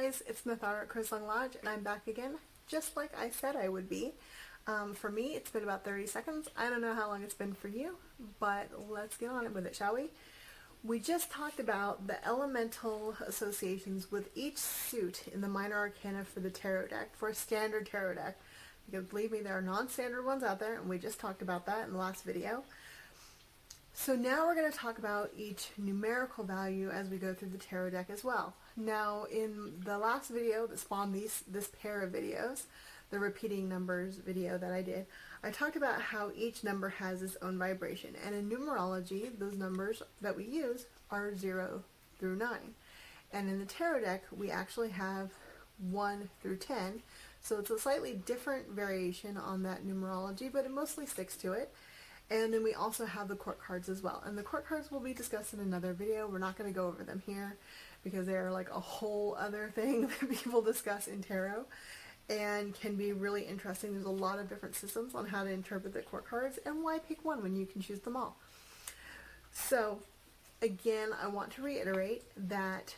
guys, it's Smith at CrowSong Lodge, and I'm back again, just like I said I would be. For me, it's been about 30 seconds. I don't know how long it's been for you, but let's get on it with it, shall we? We just talked about the elemental associations with each suit in the Minor Arcana for the tarot deck, for a standard tarot deck. Because believe me, there are non-standard ones out there, and we just talked about that in the last video. So now we're going to talk about each numerical value as we go through the tarot deck as well. Now, in the last video that spawned this pair of videos, the repeating numbers video that I did, I talked about how each number has its own vibration. And in numerology, those numbers that we use are 0 through 9. And in the tarot deck, we actually have 1 through 10. So it's a slightly different variation on that numerology, but it mostly sticks to it. And then we also have the court cards as well. And the court cards will be discussed in another video. We're not going to go over them here because they're like a whole other thing that people discuss in tarot and can be really interesting. There's a lot of different systems on how to interpret the court cards and why pick one when you can choose them all. So again, I want to reiterate that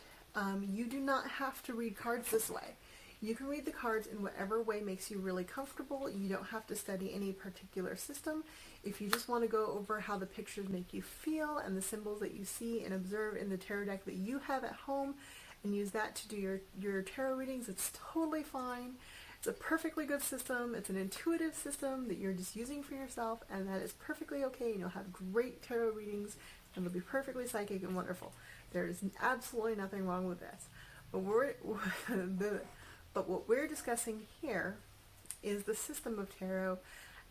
you do not have to read cards this way. You can read the cards in whatever way makes you really comfortable. You don't have to study any particular system. If you just want to go over how the pictures make you feel and the symbols that you see and observe in the tarot deck that you have at home and use that to do your tarot readings, it's totally fine. It's a perfectly good system. It's an intuitive system that you're just using for yourself, and that is perfectly okay, and you'll have great tarot readings and they'll be perfectly psychic and wonderful. There is absolutely nothing wrong with this. But what we're discussing here is the system of tarot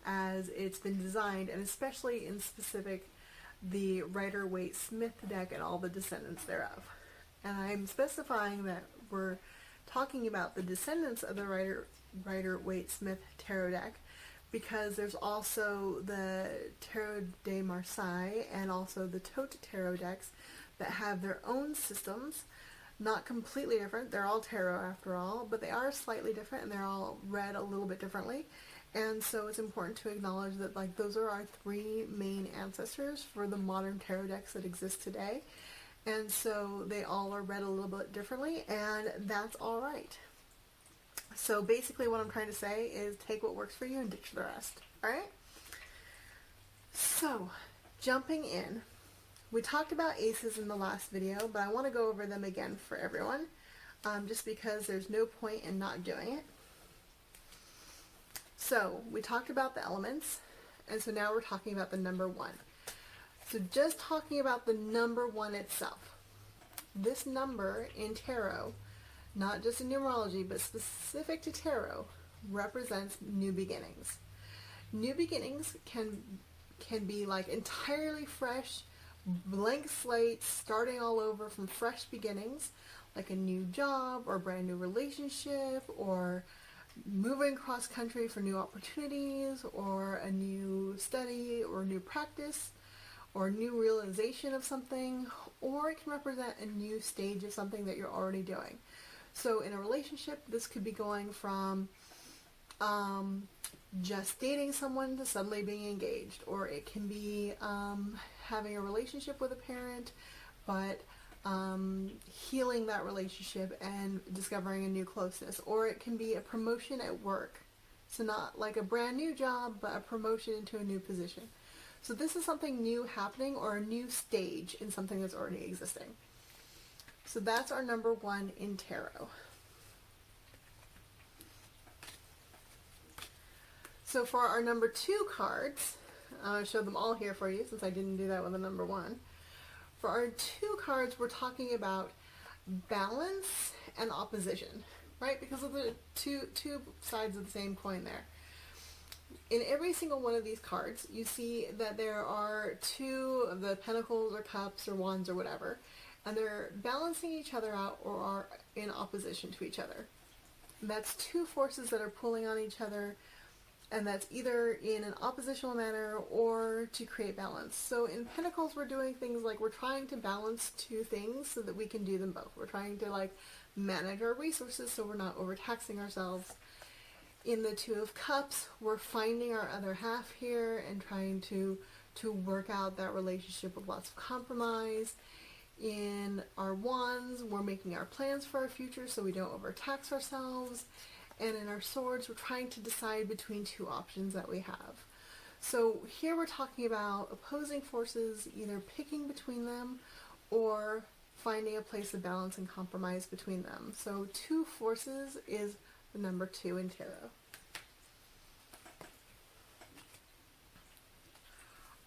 as it's been designed, and especially in specific the rider-waite-smith deck and all the descendants thereof. And I'm specifying that we're talking about the descendants of the rider-waite-smith tarot deck because there's also the Tarot de Marseille and also the Tote tarot decks that have their own systems. Not completely different, they're all tarot after all, but they are slightly different and they're all read a little bit differently. And so it's important to acknowledge that like those are our three main ancestors for the modern tarot decks that exist today. And so they all are read a little bit differently, and that's alright. So basically what I'm trying to say is take what works for you and ditch the rest. Alright? So, jumping in. We talked about aces in the last video, but I want to go over them again for everyone, just because there's no point in not doing it. So, we talked about the elements, and so now we're talking about the number 1. So just talking about the number 1 itself. This number in tarot, not just in numerology, but specific to tarot, represents new beginnings. New beginnings can be like entirely fresh, blank slate, starting all over from fresh beginnings, like a new job or a brand new relationship, or moving cross country for new opportunities, or a new study or new practice, or a new realization of something, or it can represent a new stage of something that you're already doing. So in a relationship, this could be going from just dating someone to suddenly being engaged, or it can be having a relationship with a parent, but healing that relationship and discovering a new closeness, or it can be a promotion at work. So not like a brand new job, but a promotion into a new position. So this is something new happening, or a new stage in something that's already existing. So that's our number 1 in tarot. So for our number 2 cards, I'll show them all here for you since I didn't do that with the number 1. For our 2 cards, we're talking about balance and opposition, right? Because of the two sides of the same coin there. In every single one of these cards, you see that there are 2 of the pentacles or cups or wands or whatever, and they're balancing each other out or are in opposition to each other. And that's 2 forces that are pulling on each other, and that's either in an oppositional manner or to create balance. So in Pentacles, we're doing things like we're trying to balance 2 things so that we can do them both. We're trying to like manage our resources so we're not overtaxing ourselves. In the 2 of Cups, we're finding our other half here and trying to work out that relationship with lots of compromise. In our wands, we're making our plans for our future so we don't overtax ourselves. And in our swords, we're trying to decide between two options that we have. So here we're talking about opposing forces, either picking between them or finding a place of balance and compromise between them. So two forces is the number 2 in tarot.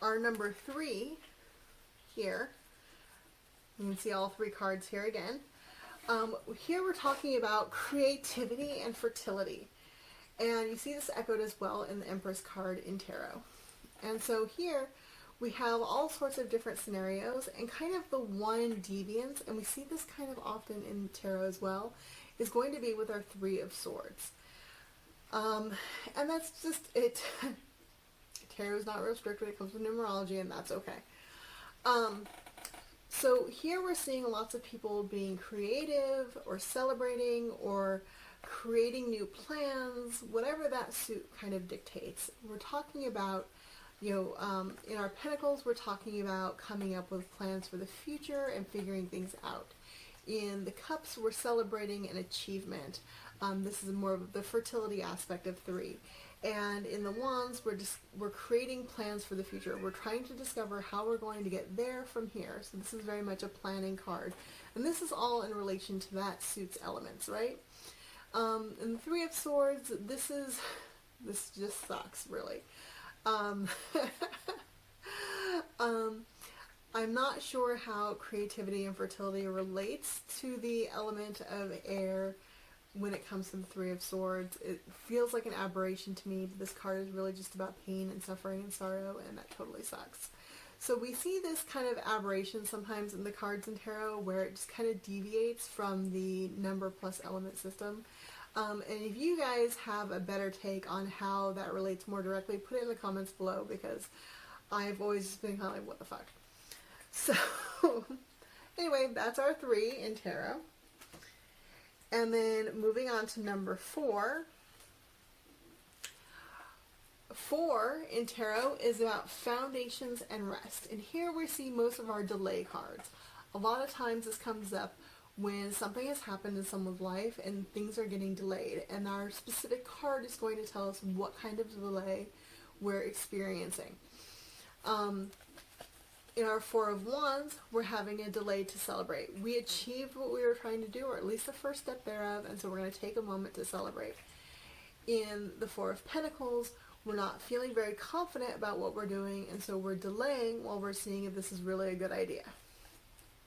Our number 3 here, you can see all 3 cards here again. Here we're talking about creativity and fertility. And you see this echoed as well in the Empress card in tarot. And so here we have all sorts of different scenarios, and kind of the one deviance, and we see this kind of often in tarot as well, is going to be with our 3 of Swords. And that's just it. Tarot is not real strict when it comes to numerology, and that's okay. So here we're seeing lots of people being creative or celebrating or creating new plans, whatever that suit kind of dictates. We're talking about, in our Pentacles, we're talking about coming up with plans for the future and figuring things out. In the Cups, we're celebrating an achievement. This is more of the fertility aspect of 3. And in the Wands, we're creating plans for the future. We're trying to discover how we're going to get there from here. So this is very much a planning card. And this is all in relation to that suit's elements, right? And the 3 of Swords, this just sucks, really. I'm not sure how creativity and fertility relates to the element of air when it comes to the 3 of Swords. It feels like an aberration to me. This card is really just about pain and suffering and sorrow, and that totally sucks. So we see this kind of aberration sometimes in the cards in tarot where it just kind of deviates from the number plus element system. And if you guys have a better take on how that relates more directly, put it in the comments below, because I've always just been kind of like, what the fuck? So anyway, that's our 3 in tarot. And then moving on to number 4. 4 in tarot is about foundations and rest. And here we see most of our delay cards. A lot of times this comes up when something has happened in someone's life and things are getting delayed. And our specific card is going to tell us what kind of delay we're experiencing. In our 4 of Wands, we're having a delay to celebrate. We achieved what we were trying to do, or at least the first step thereof, and so we're going to take a moment to celebrate. In the 4 of Pentacles, we're not feeling very confident about what we're doing, and so we're delaying while we're seeing if this is really a good idea.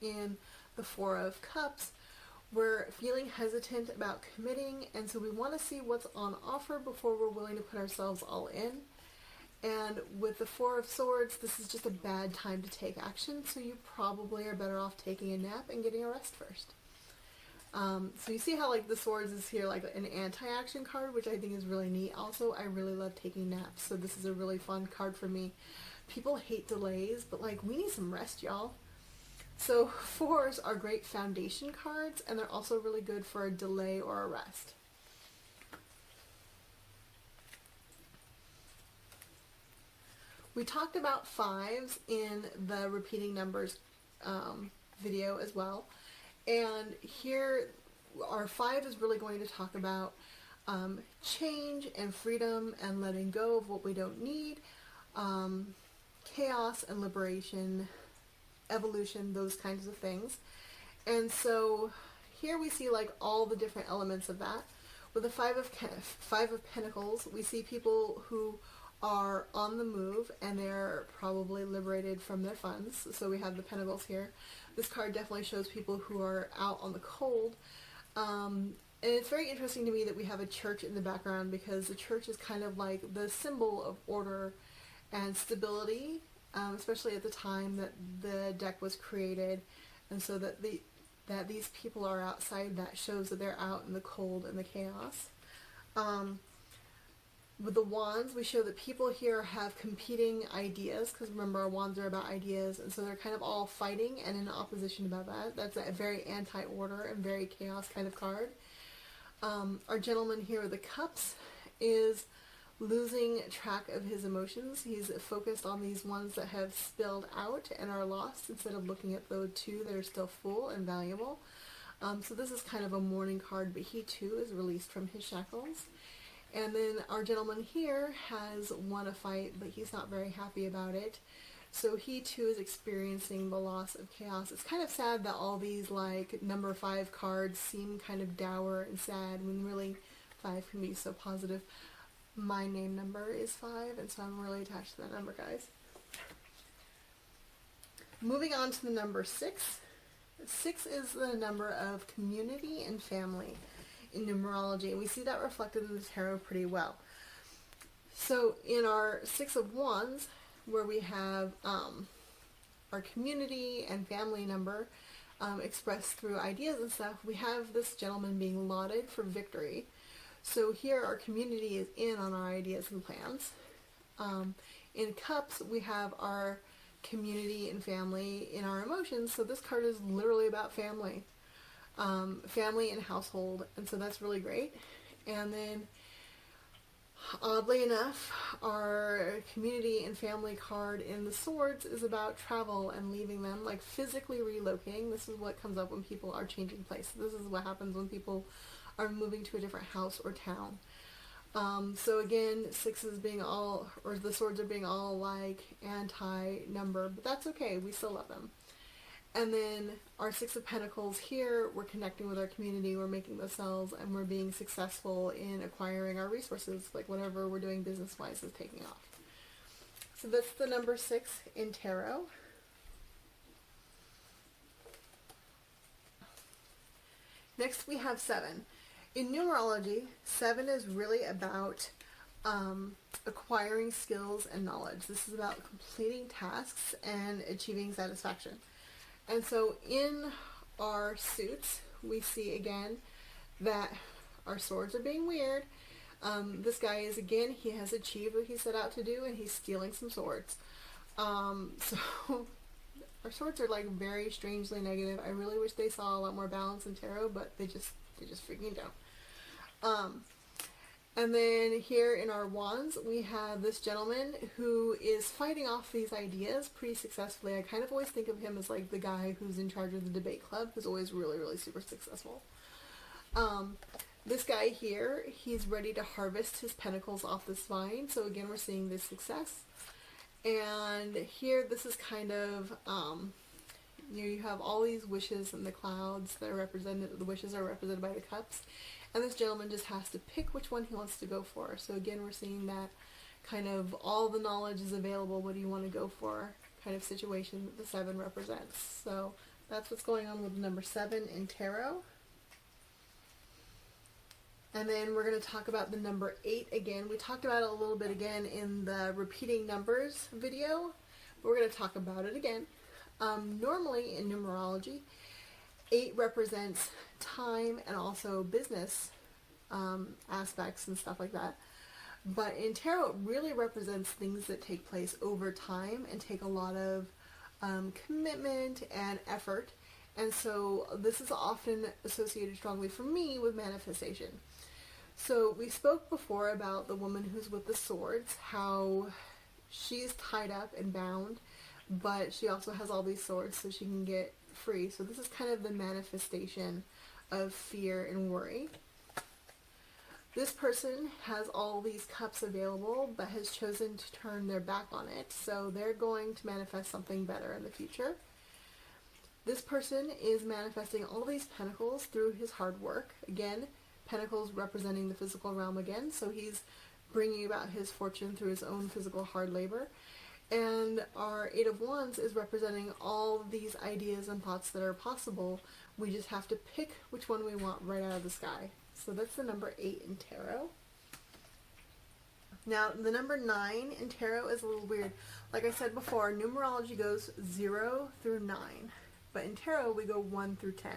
In the 4 of Cups, we're feeling hesitant about committing, and so we want to see what's on offer before we're willing to put ourselves all in. And with the 4 of Swords, this is just a bad time to take action, so you probably are better off taking a nap and getting a rest first. So you see how like the Swords is here like an anti-action card, which I think is really neat. Also, I really love taking naps, so this is a really fun card for me. People hate delays, but like we need some rest, y'all. So 4s are great foundation cards, and they're also really good for a delay or a rest. We talked about 5s in the repeating numbers video as well, and here our 5 is really going to talk about change and freedom and letting go of what we don't need, chaos and liberation, evolution, those kinds of things. And so here we see like all the different elements of that. With the 5 of Pentacles, we see people who are on the move and they're probably liberated from their funds. So we have the Pentacles here. This card definitely shows people who are out on the cold. And it's very interesting to me that we have a church in the background, because the church is kind of like the symbol of order and stability, especially at the time that the deck was created. And so that these people are outside, that shows that they're out in the cold and the chaos. With the Wands, we show that people here have competing ideas, because remember our Wands are about ideas, and so they're kind of all fighting and in opposition about that. That's a very anti-order and very chaos kind of card. Our gentleman here with the Cups is losing track of his emotions. He's focused on these ones that have spilled out and are lost instead of looking at the two that are still full and valuable. So this is kind of a mourning card, but he too is released from his shackles. And then our gentleman here has won a fight, but he's not very happy about it. So he too is experiencing the loss of chaos. It's kind of sad that all these like number 5 cards seem kind of dour and sad when really 5 can be so positive. My name number is 5, and so I'm really attached to that number, guys. Moving on to the number 6. 6 is the number of community and family in numerology, and we see that reflected in the tarot pretty well. So in our 6 of Wands, where we have our community and family number expressed through ideas and stuff, we have this gentleman being lauded for victory. So here our community is in on our ideas and plans. In Cups, we have our community and family in our emotions. So this card is literally about family. Family and household. And so that's really great. And then, oddly enough, our community and family card in the Swords is about travel and leaving them, like physically relocating. This is what comes up when people are changing place. This is what happens when people are moving to a different house or town. So again, 6s being all, or the Swords are being all like anti-number, but that's okay, we still love them. And then our 6 of Pentacles here, we're connecting with our community, we're making those sales, and we're being successful in acquiring our resources, like whatever we're doing business-wise is taking off. So that's the number 6 in tarot. Next we have 7. In numerology, 7 is really about acquiring skills and knowledge. This is about completing tasks and achieving satisfaction. And so in our suits, we see again that our swords are being weird. This guy is, again, he has achieved what he set out to do, and he's stealing some swords. So our swords are like very strangely negative. I really wish they saw a lot more balance in tarot, but they just freaking don't. And then here in our wands, we have this gentleman who is fighting off these ideas pretty successfully. I kind of always think of him as like the guy who's in charge of the debate club, who's always really, really super successful. This guy here, he's ready to harvest his pentacles off this vine. So again, we're seeing this success. And here, this is kind of, you have all these wishes in the clouds that are represented, the wishes are represented by the cups. And this gentleman just has to pick which one he wants to go for. So again, we're seeing that kind of all the knowledge is available, what do you want to go for kind of situation that the 7 represents. So that's what's going on with number 7 in tarot. And then we're going to talk about the number 8 again. We talked about it a little bit again in the repeating numbers video, but we're going to talk about it again. Normally in numerology, 8 represents time and also business aspects and stuff like that. But in tarot, it really represents things that take place over time and take a lot of commitment and effort. And so this is often associated strongly for me with manifestation. So we spoke before about the woman who's with the swords, how she's tied up and bound, but she also has all these swords so she can get free. So this is kind of the manifestation of fear and worry. This person has all these cups available but has chosen to turn their back on it, so they're going to manifest something better in the future. This person is manifesting all these pentacles through his hard work. Again, pentacles representing the physical realm again, so he's bringing about his fortune through his own physical hard labor. And our 8 of Wands is representing all these ideas and thoughts that are possible. We just have to pick which one we want right out of the sky. So that's the number 8 in tarot. Now, the number 9 in tarot is a little weird. Like I said before, numerology goes 0 through 9. But in tarot, we go 1 through 10.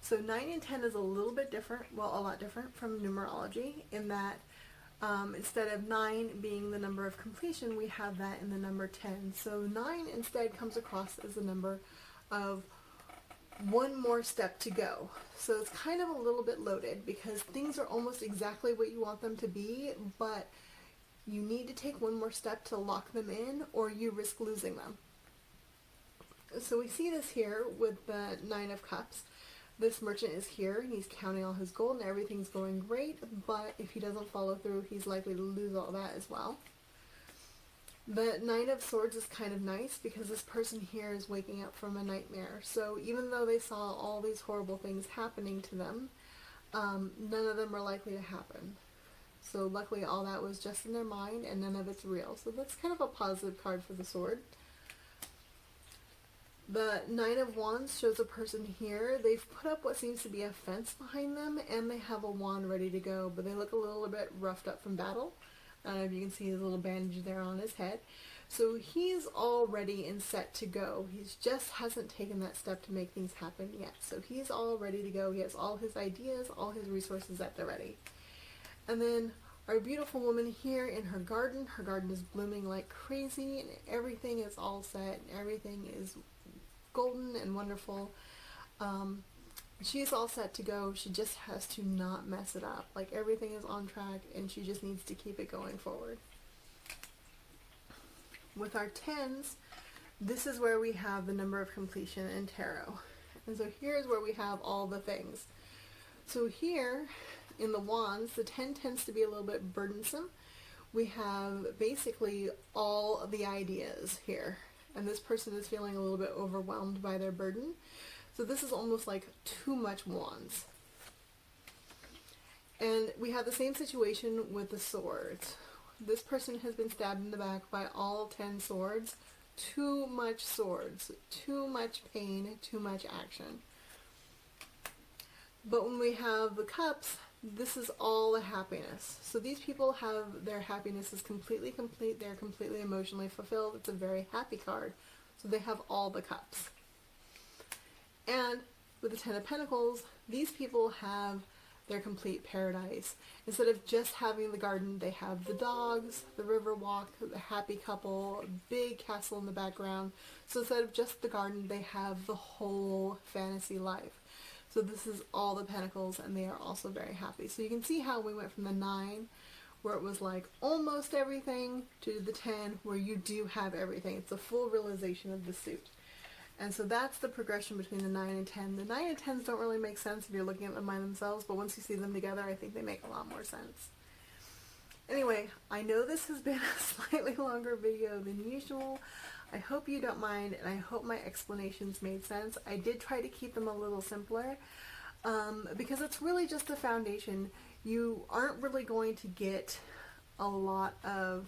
So 9 and 10 is a little bit different, well, a lot different from numerology in that instead of 9 being the number of completion, we have that in the number 10. So 9 instead comes across as the number of one more step to go. So it's kind of a little bit loaded because things are almost exactly what you want them to be, but You need to take one more step to lock them in, or you risk losing them. So we see this here with the Nine of Cups. This merchant is here and he's counting all his gold and everything's going great, but if he doesn't follow through, he's likely to lose all that as well. The Nine of Swords is kind of nice because this person here is waking up from a nightmare. So even though they saw all these horrible things happening to them, none of them are likely to happen. So luckily all that was just in their mind and none of it's real. So that's kind of a positive card for the sword. The Nine of Wands shows a person here. They've put up what seems to be a fence behind them and they have a wand ready to go, but they look a little bit roughed up from battle. I don't know if you can see his little bandage there on his head. So he's all ready and set to go. He just hasn't taken that step to make things happen yet. So he's all ready to go. He has all his ideas, all his resources at the ready. And then our beautiful woman here in her garden. Her garden is blooming like crazy and everything is all set and everything is golden and wonderful. She's all set to go. She just has to not mess it up. Like everything is on track and she just needs to keep it going forward. With our tens, this is where we have the number of completion in tarot. And so here's where we have all the things. So here in the wands, the 10 tends to be a little bit burdensome. We have basically all of the ideas here. And this person is feeling a little bit overwhelmed by their burden. So this is almost like too much wands. And we have the same situation with the swords. This person has been stabbed in the back by all 10 swords. Too much swords, too much pain, too much action. But when we have the cups, this is all the happiness. So these people have their happiness is completely complete. They're completely emotionally fulfilled. It's a very happy card. So they have all the cups. And with the 10 of Pentacles, these people have their complete paradise. Instead of just having the garden, they have the dogs, the river walk, the happy couple, a big castle in the background. So instead of just the garden, they have the whole fantasy life. So this is all the Pentacles and they are also very happy. So you can see how we went from the 9, where it was like almost everything, to the 10, where you do have everything. It's a full realization of the suit. And so that's the progression between the 9 and 10. The 9 and 10s don't really make sense if you're looking at them by themselves, but once you see them together, I think they make a lot more sense. Anyway, I know this has been a slightly longer video than usual. I hope you don't mind, and I hope my explanations made sense. I did try to keep them a little simpler, because it's really just the foundation. You aren't really going to get a lot of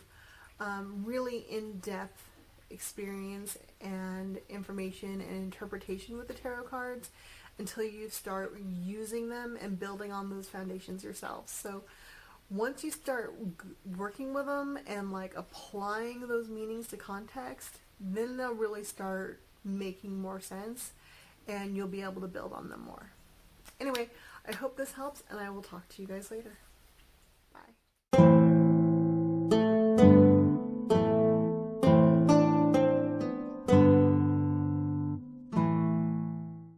really in-depth experience and information and interpretation with the tarot cards until you start using them and building on those foundations yourself. So once you start working with them and like applying those meanings to context, then they'll really start making more sense and you'll be able to build on them more. Anyway, I hope this helps and I will talk to you guys later.